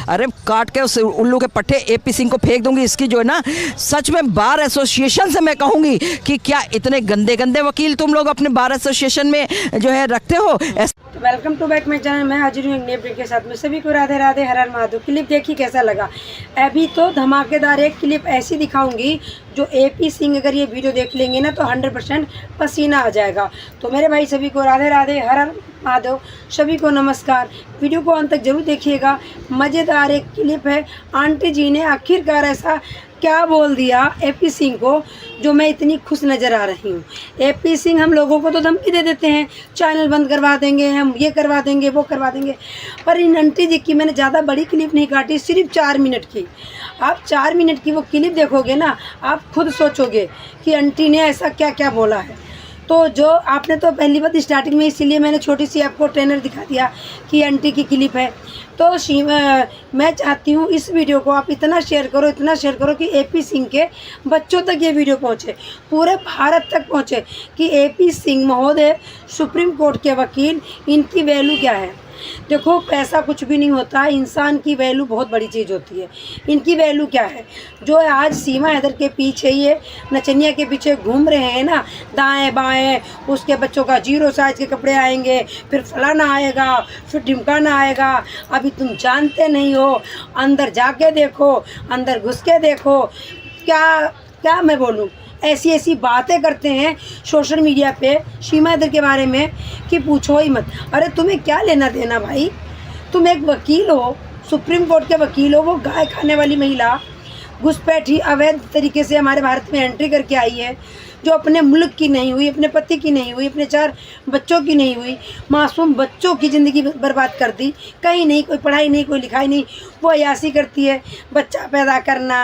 अरे काट के उस उल्लू के पट्टे एपी सिंह को फेंक दूंगी। इसकी जो है ना, सच में बार एसोसिएशन से मैं कहूंगी कि क्या इतने गंदे गंदे वकील तुम लोग अपने बार एसोसिएशन में जो है रखते हो। Welcome to back my channel. मैं हाजिर हूँ एक नए वीडियो के साथ में। सभी को राधे राधे, हर हर महादेव। क्लिप देखी कैसा लगा? अभी तो धमाकेदार एक क्लिप ऐसी दिखाऊंगी जो एपी सिंह अगर ये वीडियो देख लेंगे ना तो 100% पसीना आ जाएगा। तो मेरे भाई सभी को राधे राधे, हर हर महादेव, सभी को नमस्कार। वीडियो को अंत तक जरूर देखिएगा। मज़ेदार एक क्लिप है। आंटी जी ने आखिरकार ऐसा क्या बोल दिया एपी सिंह को जो मैं इतनी खुश नज़र आ रही हूँ। एपी सिंह हम लोगों को तो धमकी दे देते हैं, चैनल बंद करवा देंगे, हम ये करवा देंगे, वो करवा देंगे। पर इन आंटी जी की मैंने ज़्यादा बड़ी क्लिप नहीं काटी, सिर्फ 4 मिनट की। आप 4 मिनट की वो क्लिप देखोगे ना, आप खुद सोचोगे कि आंटी ने ऐसा क्या क्या बोला है। तो जो आपने तो पहली बात स्टार्टिंग में, इसीलिए मैंने छोटी सी आपको ट्रेलर दिखा दिया कि आंटी की क्लिप है। तो मैं चाहती हूँ इस वीडियो को आप इतना शेयर करो, इतना शेयर करो कि एपी सिंह के बच्चों तक ये वीडियो पहुँचे, पूरे भारत तक पहुँचे कि एपी सिंह महोदय सुप्रीम कोर्ट के वकील, इनकी वैल्यू क्या है। देखो, पैसा कुछ भी नहीं होता, इंसान की वैल्यू बहुत बड़ी चीज़ होती है। इनकी वैल्यू क्या है? जो आज सीमा हैदर के पीछे, ये नचनिया के पीछे घूम रहे हैं ना, दाएं बाएं, उसके बच्चों का 0 साइज के कपड़े आएंगे, फिर फलाना आएगा, फिर ढिमकाना आएगा। अभी तुम जानते नहीं हो, अंदर जाके देखो, अंदर घुस के देखो। क्या मैं बोलूँ, ऐसी ऐसी बातें करते हैं सोशल मीडिया पे सीमा हैदर के बारे में कि पूछो ही मत। अरे तुम्हें क्या लेना देना भाई? तुम एक वकील हो, सुप्रीम कोर्ट के वकील हो। वो गाय खाने वाली महिला घुसपैठी अवैध तरीके से हमारे भारत में एंट्री करके आई है, जो अपने मुल्क की नहीं हुई, अपने पति की नहीं हुई, अपने 4 बच्चों की नहीं हुई, मासूम बच्चों की ज़िंदगी बर्बाद कर दी। कहीं नहीं, कोई पढ़ाई नहीं, कोई लिखाई नहीं, वो अयासी करती है। बच्चा पैदा करना,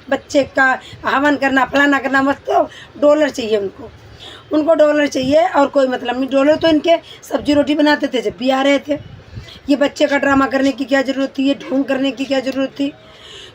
बच्चे का हवन करना, फलाना करना, मतलब डॉलर चाहिए उनको डॉलर चाहिए और कोई मतलब नहीं। डॉलर तो इनके सब्जी रोटी बनाते थे जब भी आ रहे थे। ये बच्चे का ड्रामा करने की क्या ज़रूरत थी? ये ढोंग करने की क्या ज़रूरत थी?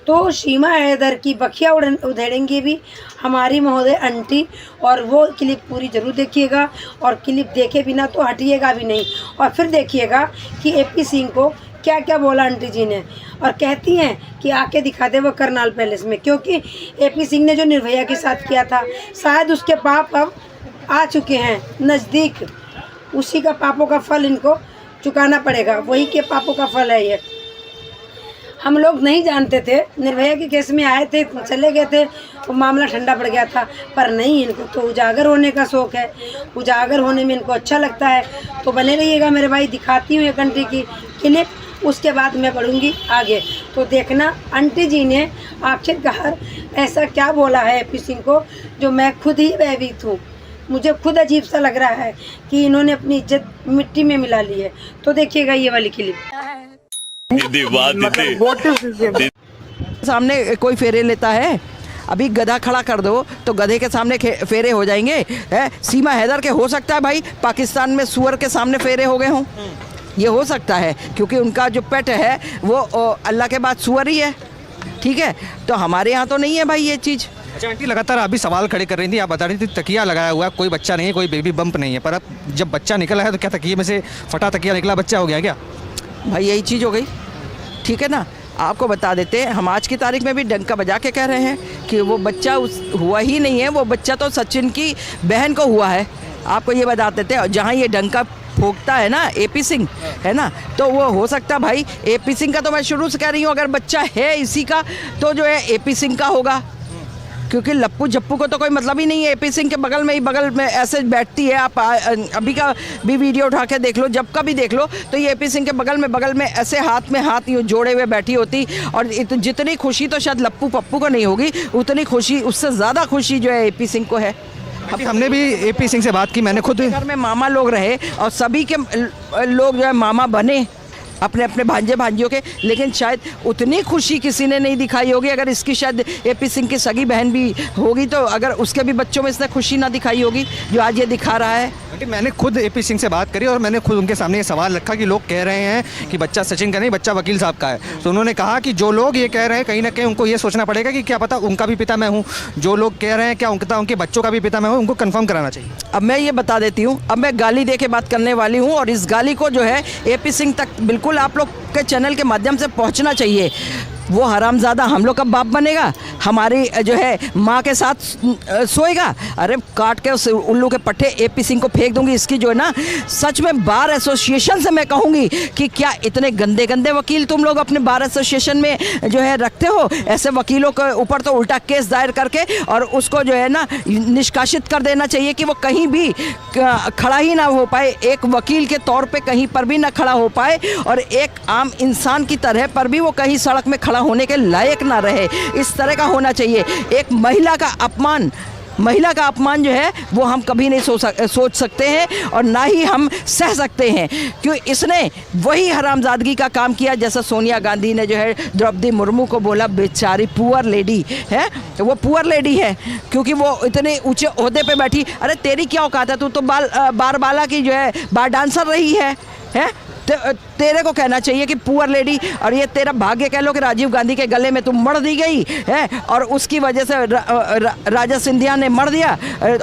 तो सीमा हैदर की बखिया उधेड़ेंगी भी हमारी महोदय आंटी। और वो क्लिप पूरी ज़रूर देखिएगा, और क्लिप देखे बिना तो हटिएगा भी नहीं। और फिर देखिएगा कि एपी सिंह को क्या क्या बोला आंटी जी ने। और कहती हैं कि आके दिखा दे वो करनाल पैलेस में, क्योंकि एपी सिंह ने जो निर्भया के साथ किया था, शायद उसके पाप अब आ चुके हैं नज़दीक। उसी का पापों का फल इनको चुकाना पड़ेगा, वही के पापों का फल है ये। हम लोग नहीं जानते थे, निर्भया के केस में आए थे, चले गए थे, तो मामला ठंडा पड़ गया था। पर नहीं, इनको तो उजागर होने का शौक़ है, उजागर होने में इनको अच्छा लगता है। तो बने रहिएगा मेरे भाई, दिखाती हूँ एक आंटी की क्लिप, उसके बाद मैं बढ़ूँगी आगे। तो देखना आंटी जी ने आखिरकार ऐसा क्या बोला है एपी सिंह को जो मैं खुद ही भयभीत हूँ। मुझे खुद अजीब सा लग रहा है कि इन्होंने अपनी इज्जत मिट्टी में मिला ली है। तो देखिएगा ये वाली क्लिप। सामने कोई फेरे लेता है, अभी गधा खड़ा कर दो तो गधे के सामने फेरे हो जाएंगे। है सीमा हैदर के हो सकता है भाई पाकिस्तान में सुअर के सामने फेरे हो गए हों, ये हो सकता है, क्योंकि उनका जो पेट है वो अल्लाह के बाद सुअर ही है। ठीक है, तो हमारे यहाँ तो नहीं है भाई ये चीज़। अच्छा आंटी, लगातार अभी सवाल खड़े कर रही थी, आप बता रही थी तकिया लगाया हुआ है, कोई बच्चा नहीं है, कोई बेबी बम्प नहीं है, पर अब जब बच्चा निकला है तो क्या तकिए में से फटा तकिया निकला, बच्चा हो गया क्या? भाई यही चीज़ हो गई। ठीक है ना, आपको बता देते हैं, हम आज की तारीख में भी डंका बजा के कह रहे हैं कि वो बच्चा हुआ ही नहीं है, वो बच्चा तो सचिन की बहन को हुआ है। आपको ये बता देते हैं, जहाँ ये डंका फोकता है ना एपी सिंह, है ना, तो वो हो सकता भाई एपी सिंह का। तो मैं शुरू से कह रही हूँ, अगर बच्चा है इसी का तो जो है एपी सिंह का होगा, क्योंकि लप्पू झप्पू को तो कोई मतलब ही नहीं है। एपी सिंह के बगल में ऐसे बैठती है, आप अभी का भी वीडियो उठा के देख लो, जब का भी देख लो, तो ये एपी सिंह के बगल में ऐसे हाथ में हाथ यूँ जोड़े हुए बैठी होती। और जितनी खुशी तो शायद लप्पू पप्पू को नहीं होगी, उतनी खुशी, उससे ज़्यादा खुशी जो है एपी सिंह को है। हमने भी एपी सिंह से बात की, मैंने खुद घर में मामा लोग रहे और सभी के लोग जो है मामा बने अपने अपने भांजे भांजियों के, लेकिन शायद उतनी खुशी किसी ने नहीं दिखाई होगी। अगर इसकी शायद एपी सिंह की सगी बहन भी होगी तो अगर उसके भी बच्चों में इसने खुशी ना दिखाई होगी जो आज ये दिखा रहा है। आंटी मैंने खुद एपी सिंह से बात करी और मैंने खुद उनके सामने ये सवाल रखा कि लोग कह रहे हैं कि बच्चा सचिन का नहीं, बच्चा वकील साहब का है। तो उन्होंने कहा कि जो लोग ये कह रहे हैं कहीं ना कहीं उनको ये सोचना पड़ेगा कि क्या पता उनका भी पिता मैं हूँ, जो लोग कह रहे हैं क्या उनके बच्चों का भी पिता मैं हूँ, उनको कन्फर्म कराना चाहिए। अब मैं ये बता देती हूँ, अब मैं गाली दे के बात करने वाली हूँ और इस गाली को जो है एपी सिंह तक बिल्कुल आप लोग के चैनल के माध्यम से पहुँचना चाहिए। वो हरामजादा हम लोग का बाप बनेगा, हमारी जो है माँ के साथ सोएगा। अरे काट के उस उल्लू के पट्टे एपी सिंह को फेंक दूंगी। इसकी जो है ना सच में बार एसोसिएशन से मैं कहूँगी कि क्या इतने गंदे गंदे वकील तुम लोग अपने बार एसोसिएशन में जो है रखते हो। ऐसे वकीलों के ऊपर तो उल्टा केस दायर करके और उसको जो है ना निष्कासित कर देना चाहिए कि वो कहीं भी खड़ा ही ना हो पाए, एक वकील के तौर पर कहीं पर भी ना खड़ा हो पाए और एक आम इंसान की तरह पर भी वो कहीं सड़क में होने के लायक ना रहे। इस तरह का होना चाहिए। एक महिला का अपमान जो है वो हम कभी नहीं सोच सकते हैं और ना ही हम सह सकते हैं, क्यों इसने वही हरामजादगी का काम किया जैसा सोनिया गांधी ने जो है द्रौपदी मुर्मू को बोला बेचारी पुअर लेडी है। वो पुअर लेडी है क्योंकि वो इतने ऊंचे ओहदे पे बैठी। अरे तेरी क्या औकात है, तू तो बारबाला की जो है बार डांसर रही है? तेरे को कहना चाहिए कि पुअर लेडी। और ये तेरा भाग्य कह लो कि राजीव गांधी के गले में तुम मर दी गई है और उसकी वजह से राजा सिंधिया ने मर दिया,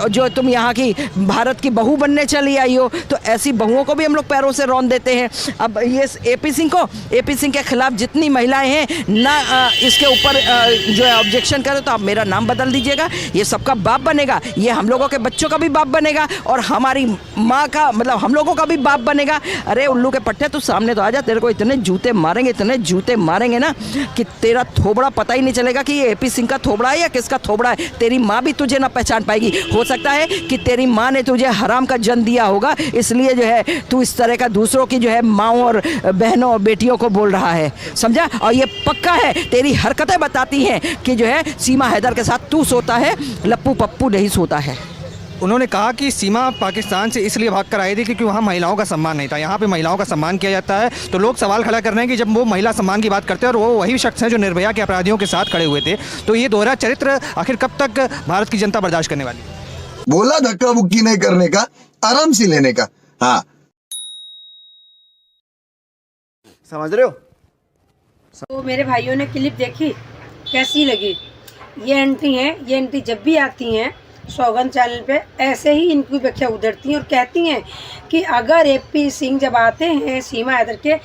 जो तुम यहाँ की भारत की बहू बनने चली आई हो। तो ऐसी बहुओं को भी हम लोग पैरों से रौंद देते हैं। अब ये एपी सिंह के खिलाफ जितनी महिलाएं हैं ना इसके ऊपर जो है ऑब्जेक्शन करें तो आप मेरा नाम बदल दीजिएगा। ये सबका बाप बनेगा, ये हम लोगों के बच्चों का भी बाप बनेगा और हमारी माँ का मतलब हम लोगों का भी बाप बनेगा। अरे उल्लू के पट्टे तू सामने तो आ जा, तेरे को इतने जूते मारेंगे ना कि तेरा थोबड़ा पता ही नहीं चलेगा कि ये एपी सिंह का थोबड़ा है या किसका थोबड़ा है। तेरी माँ भी तुझे ना पहचान पाएगी। हो सकता है कि तेरी माँ ने तुझे हराम का जन्म दिया होगा, इसलिए जो है तू इस तरह का दूसरों की जो है माँओं और बहनों और बेटियों को बोल रहा है, समझा। और ये पक्का है, तेरी हरकतें बताती हैं कि जो है सीमा हैदर के साथ तू सोता है, लप्पू पप्पू नहीं सोता है। उन्होंने कहा कि सीमा पाकिस्तान से इसलिए भाग कर आई थी क्योंकि वहाँ महिलाओं का सम्मान नहीं था, यहाँ पे महिलाओं का सम्मान किया जाता है। तो लोग सवाल खड़ा कर रहे हैं कि जब वो महिला सम्मान की बात करते हैं और वो वही शख्स हैं जो निर्भया के अपराधियों के साथ खड़े हुए थे, तो ये दोहरा चरित्र आखिर कब तक भारत की जनता बर्दाश्त करने वाली है? बोला धक्का मुक्की नहीं करने का, आराम से लेने का। हाँ समझ रहे हो? तो मेरे भाइयों ने क्लिप देखी, कैसी लगी? ये आंटी हैं, ये आंटी जब भी आती हैं सौगंध चैनल पे ऐसे ही इनकी व्याख्या उधरती हैं और कहती हैं कि अगर एपी सिंह जब आते हैं सीमा हैदर के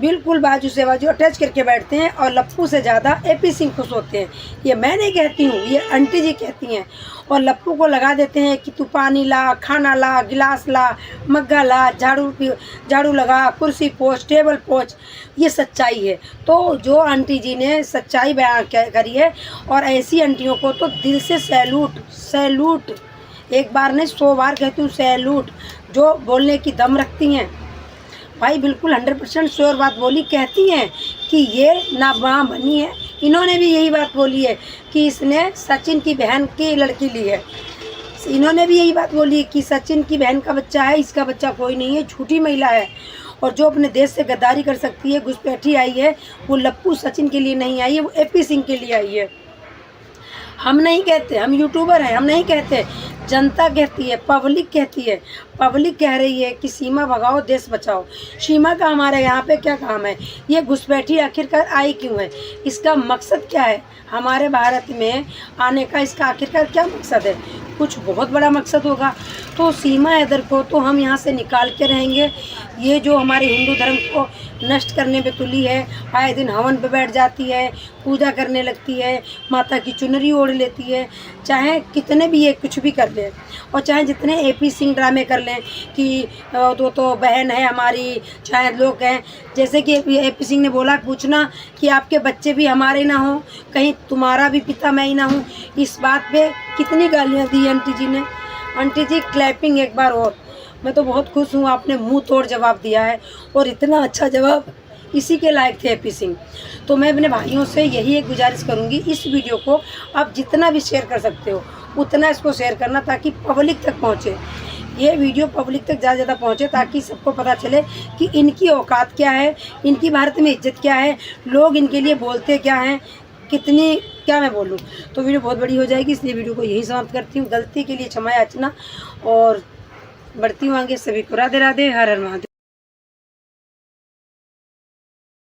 बिल्कुल बाजू से बाजू अटैच करके बैठते हैं और लप्पू से ज़्यादा एपी सिंह खुश होते हैं। ये मैं नहीं कहती हूँ, ये आंटी जी कहती हैं। और लप्पू को लगा देते हैं कि तू पानी ला, खाना ला, गिलास ला, मग्गा ला, झाड़ू लगा, कुर्सी पोंछ, टेबल पोंछ। ये सच्चाई है। तो जो आंटी जी ने सच्चाई बयान करी है और ऐसी आंटियों को तो दिल से सैल्यूट, एक बार नहीं 100 बार कहती हूँ सैल्यूट, जो बोलने की दम रखती हैं। भाई बिल्कुल 100% श्योर बात बोली, कहती हैं कि ये नाबाह बनी है। इन्होंने भी यही बात बोली है कि इसने सचिन की बहन की लड़की ली है। इन्होंने भी यही बात बोली कि सचिन की बहन का बच्चा है, इसका बच्चा कोई नहीं है, झूठी महिला है। और जो अपने देश से गद्दारी कर सकती है, घुसपैठी आई है, वो लप्पू सचिन के लिए नहीं आई है, वो एपी सिंह के लिए आई है। हम नहीं कहते, हम यूट्यूबर हैं, हम नहीं कहते, जनता कहती है, पब्लिक कहती है। पब्लिक कह रही है कि सीमा भगाओ, देश बचाओ। सीमा का हमारे यहाँ पे क्या काम है? ये घुसपैठी आखिरकार आई क्यों है? इसका मकसद क्या है? हमारे भारत में आने का इसका आखिरकार क्या मकसद है? कुछ बहुत बड़ा मकसद होगा। तो सीमा हैदर को तो हम यहाँ से निकाल के रहेंगे। ये जो हमारे हिंदू धर्म को नष्ट करने पे तुली है, आए दिन हवन पे बैठ जाती है, पूजा करने लगती है, माता की चुनरी ओढ़ लेती है, चाहे कितने भी ये कुछ भी कर ले और चाहे जितने एपी सिंह ड्रामे कर लें कि वो तो बहन है हमारी, चाहे लोग हैं। जैसे कि एपी सिंह ने बोला, पूछना कि आपके बच्चे भी हमारे ना हो, कहीं तुम्हारा भी पिता मैं ही ना हूँ। इस बात पे कितनी गालियाँ दी आंटी जी ने। आंटी जी क्लैपिंग एक बार और। मैं तो बहुत खुश हूँ, आपने मुंह तोड़ जवाब दिया है और इतना अच्छा जवाब इसी के लायक थे एपी सिंह। तो मैं अपने भाइयों से यही एक गुजारिश करूँगी, इस वीडियो को आप जितना भी शेयर कर सकते हो उतना इसको शेयर करना ताकि पब्लिक तक पहुँचे। ये वीडियो पब्लिक तक ज़्यादा ज़्यादा पहुँचे ताकि सबको पता चले कि इनकी औकात क्या है, इनकी भारत में इज्जत क्या है, लोग इनके लिए बोलते क्या हैं, कितनी क्या मैं बोलूँ। तो वीडियो बहुत बड़ी हो जाएगी, इसलिए वीडियो को यही समाप्त करती हूँ। गलती के लिए क्षमा याचना और बढ़ती हूँ आगे। सभी को राधे राधे, हर हर महादेव।